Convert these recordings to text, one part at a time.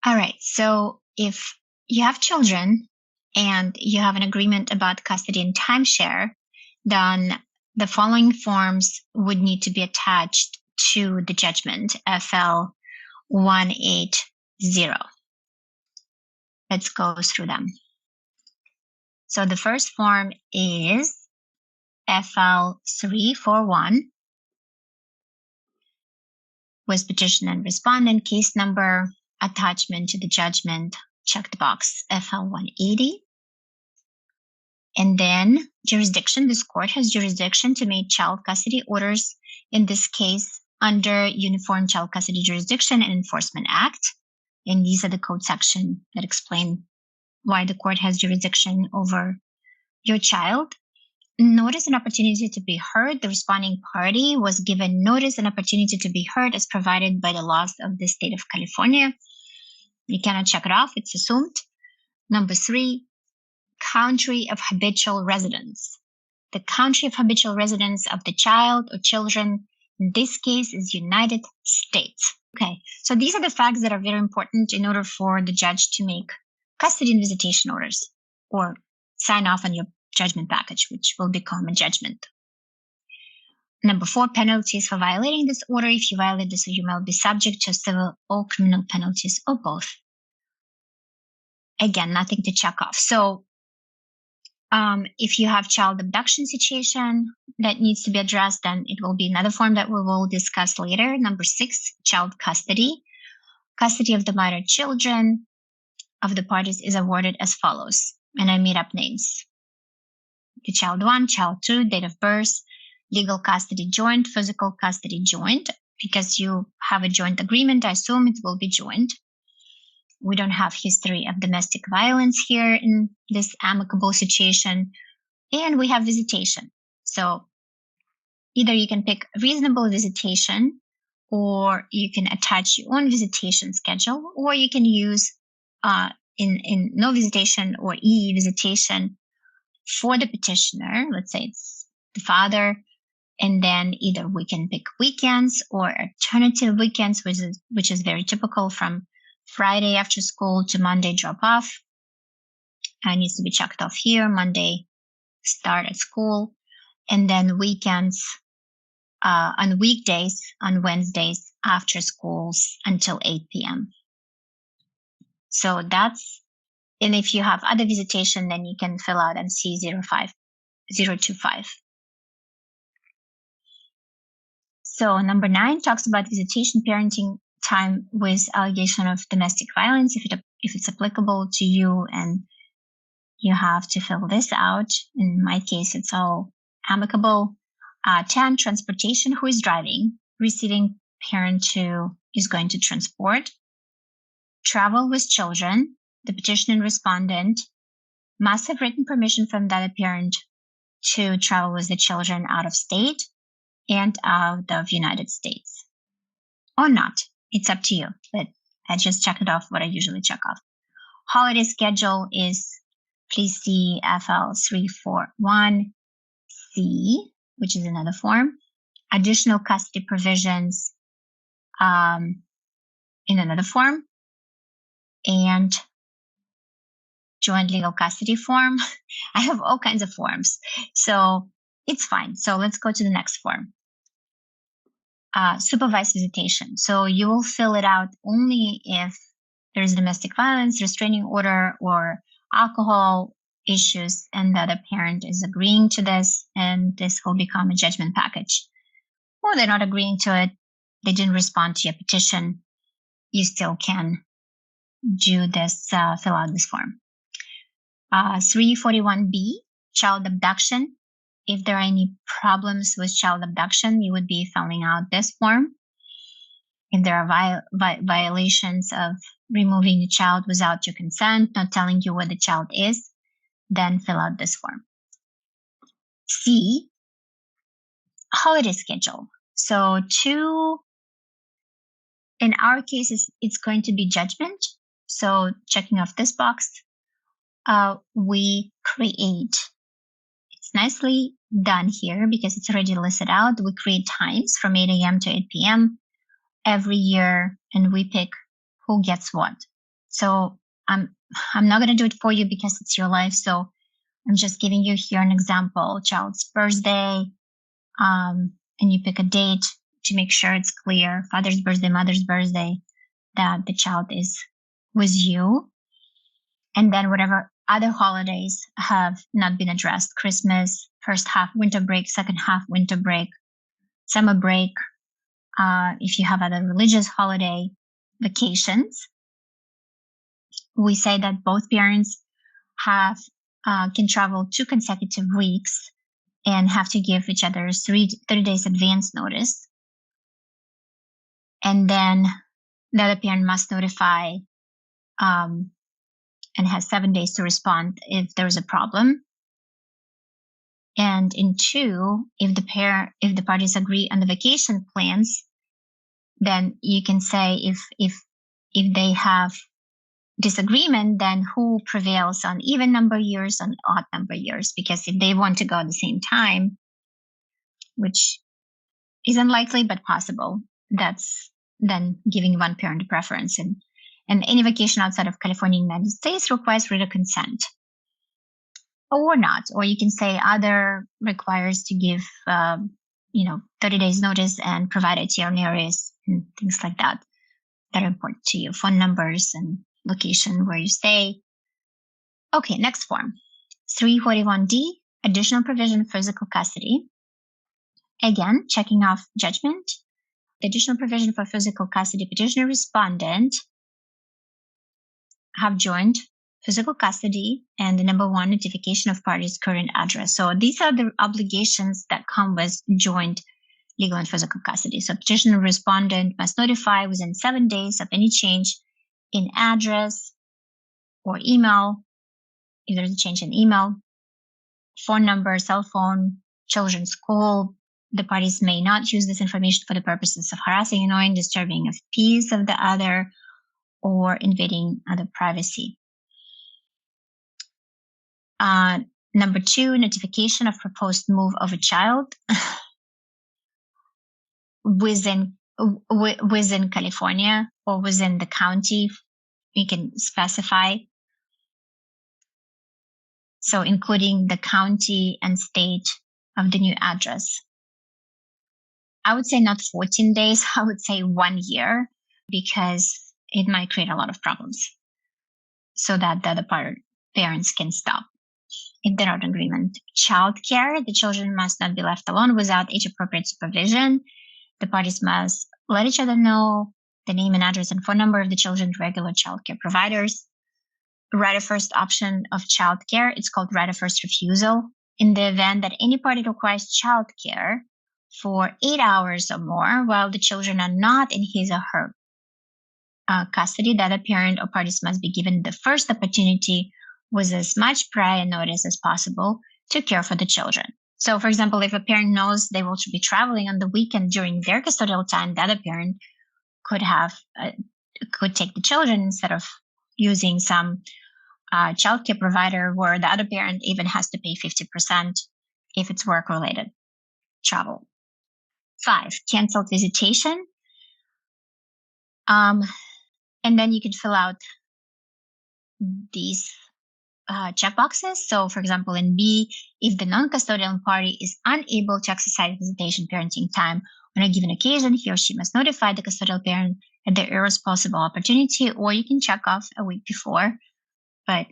All right. So if you have children and you have an agreement about custody and timeshare, then the following forms would need to be attached to the judgment, FL180. Let's go through them. So the first form is FL341 with petition and respondent, case number, attachment to the judgment, check the box, FL180. And then jurisdiction, this court has jurisdiction to make child custody orders, in this case, under Uniform Child Custody Jurisdiction and Enforcement Act. And these are the code sections that explain why the court has jurisdiction over your child. Notice and opportunity to be heard. The responding party was given notice and opportunity to be heard as provided by the laws of the state of California. You cannot check it off, it's assumed. Number 3, country of habitual residence. The country of habitual residence of the child or children in this case is United States. Okay, so these are the facts that are very important in order for the judge to make custody and visitation orders or sign off on your judgment package, which will become a judgment. Number 4, penalties for violating this order. If you violate this, you may be subject to civil or criminal penalties or both. Again, nothing to check off. So if you have child abduction situation that needs to be addressed, then it will be another form that we will discuss later. Number 6, child custody. Custody of the minor children of the parties is awarded as follows, and I made up names. The child 1, child 2, date of birth, legal custody joint, physical custody joint. Because you have a joint agreement, I assume it will be joint. We don't have history of domestic violence here in this amicable situation. And we have visitation. So either you can pick reasonable visitation, or you can attach your own visitation schedule, or you can use in no visitation or e-visitation for the petitioner. Let's say it's the father. And then either we can pick weekends or alternative weekends, which is very typical, from Friday after school to Monday drop off. And needs to be checked off here. Monday start at school. And then weekends on weekdays, on Wednesdays after schools until 8 p.m. So that's, and if you have other visitation, then you can fill out MC05025. So number 9 talks about visitation parenting time with allegation of domestic violence, if it's applicable to you, and you have to fill this out. In my case, it's all amicable. 10, transportation, who is driving, receiving parent who is going to transport. Travel with children, the petitioner and respondent must have written permission from the other parent to travel with the children out of state and out of United States, or not. It's up to you, but I just checked it off what I usually check off. Holiday schedule is, please see FL341C, which is another form. Additional custody provisions in another form. And joint legal custody form. I have all kinds of forms, so it's fine. So let's go to the next form. Supervised visitation. So you will fill it out only if there's domestic violence, restraining order, or alcohol issues, and the other parent is agreeing to this, and this will become a judgment package. Or they're not agreeing to it, they didn't respond to your petition, you still can do this, fill out this form. 341B, child abduction. If there are any problems with child abduction, you would be filling out this form. If there are violations of removing the child without your consent, not telling you where the child is, then fill out this form. C, holiday schedule. So in our case, it's going to be judgment. So checking off this box, we create, it's nicely done here because it's already listed out. We create times from 8 a.m. to 8 p.m. every year, and we pick who gets what. So I'm not going to do it for you because it's your life. So I'm just giving you here an example, child's birthday, and you pick a date to make sure it's clear, father's birthday, mother's birthday, that the child is with you. And then whatever other holidays have not been addressed, Christmas, first half winter break, second half winter break, summer break, if you have other religious holiday, vacations. We say that both parents have can travel 2 consecutive weeks and have to give each other 30 days advance notice. And then the other parent must notify and has 7 days to respond if there's a problem. And in 2, if the parties agree on the vacation plans, then you can say if they have disagreement, then who prevails on even number years and odd number years? Because if they want to go at the same time, which is unlikely but possible, that's then giving one parent a preference. And any vacation outside of California and United States requires written consent. Or not. Or you can say other requires to give 30 days notice and provide itineraries and things like that are important to you, phone numbers and location where you stay. Okay, next form. 341D, additional provision physical custody. Again, checking off judgment. Additional provision for physical custody, petitioner respondent have joined physical custody and the number 1 notification of parties' current address. So these are the obligations that come with joint legal and physical custody. So petitioner respondent must notify within 7 days of any change in address or email, if there's a change in email, phone number, cell phone, children's school. The parties may not use this information for the purposes of harassing, annoying, disturbing of peace of the other, or invading other privacy. Number 2, notification of proposed move of a child within California or within the county. You can specify. So including the county and state of the new address. I would say not 14 days, I would say 1 year, because it might create a lot of problems so that the other parents can stop if they're not in agreement. Child care, the children must not be left alone without age-appropriate supervision. The parties must let each other know the name and address and phone number of the children to regular child care providers. Right of first option of child care, it's called right of first refusal. In the event that any party requires child care for 8 hours or more while the children are not in his or her custody, the other parent or parties must be given the first opportunity with as much prior notice as possible to care for the children. So, for example, if a parent knows they will be traveling on the weekend during their custodial time, the other parent could take the children instead of using some child care provider where the other parent even has to pay 50% if it's work-related travel. 5, canceled visitation. And then you can fill out these checkboxes. So, for example, in B, if the non-custodial party is unable to exercise visitation parenting time on a given occasion, he or she must notify the custodial parent at the earliest possible opportunity, or you can check off a week before. But,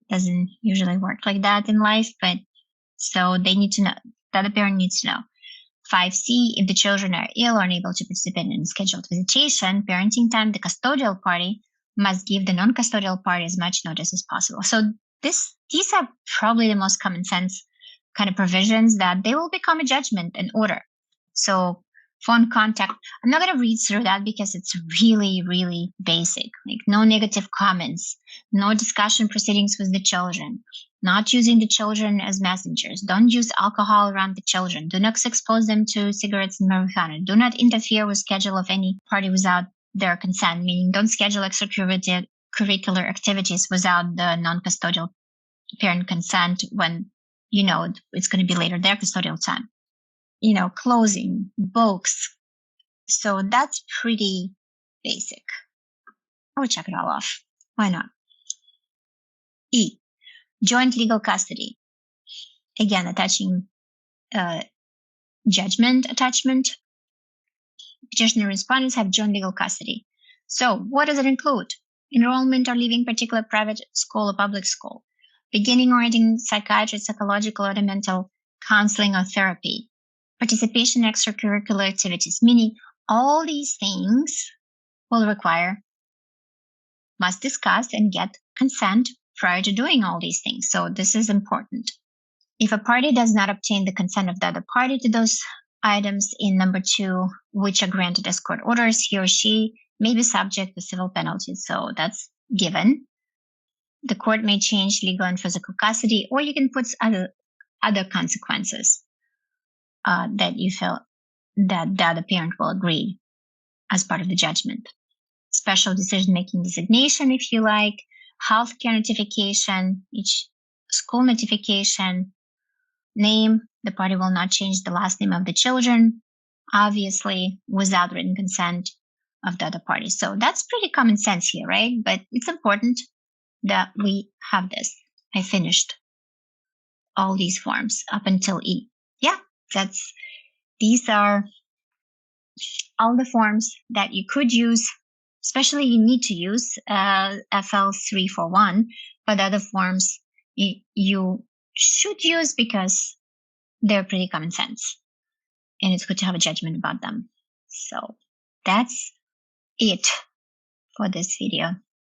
doesn't usually work like that in life. But so they need to know, the other parent needs to know. 5C, if the children are ill or unable to participate in scheduled visitation, parenting time, the custodial party must give the non-custodial party as much notice as possible. So these are probably the most common sense kind of provisions that they will become a judgment and order. So phone contact, I'm not going to read through that because it's really, really basic. Like no negative comments, no discussion proceedings with the children, not using the children as messengers, don't use alcohol around the children, do not expose them to cigarettes and marijuana, do not interfere with schedule of any party without their consent, meaning don't schedule extracurricular activities without the non-custodial parent consent when it's going to be later their custodial time. Closing, books. So that's pretty basic. or check it all off. Why not? E, joint legal custody. Again, attaching judgment attachment. Petitioner respondents have joint legal custody. So what does it include? Enrollment or leaving particular private school or public school. Beginning or ending psychiatry, psychological, or mental counseling or therapy. Participation in extracurricular activities, meaning all these things will require, must discuss and get consent prior to doing all these things. So this is important. If a party does not obtain the consent of the other party to those items in number 2, which are granted as court orders, he or she may be subject to civil penalties. So that's given. The court may change legal and physical custody, or you can put other consequences that you feel that the other parent will agree as part of the judgment. Special decision-making designation, if you like, healthcare notification, each school notification, name. The party will not change the last name of the children, obviously, without written consent of the other party. So that's pretty common sense here, right? But it's important that we have this. I finished all these forms up until E. Yeah, these are all the forms that you could use, especially you need to use FL341, but other forms you should use because they're pretty common sense and it's good to have a judgment about them. So that's it for this video.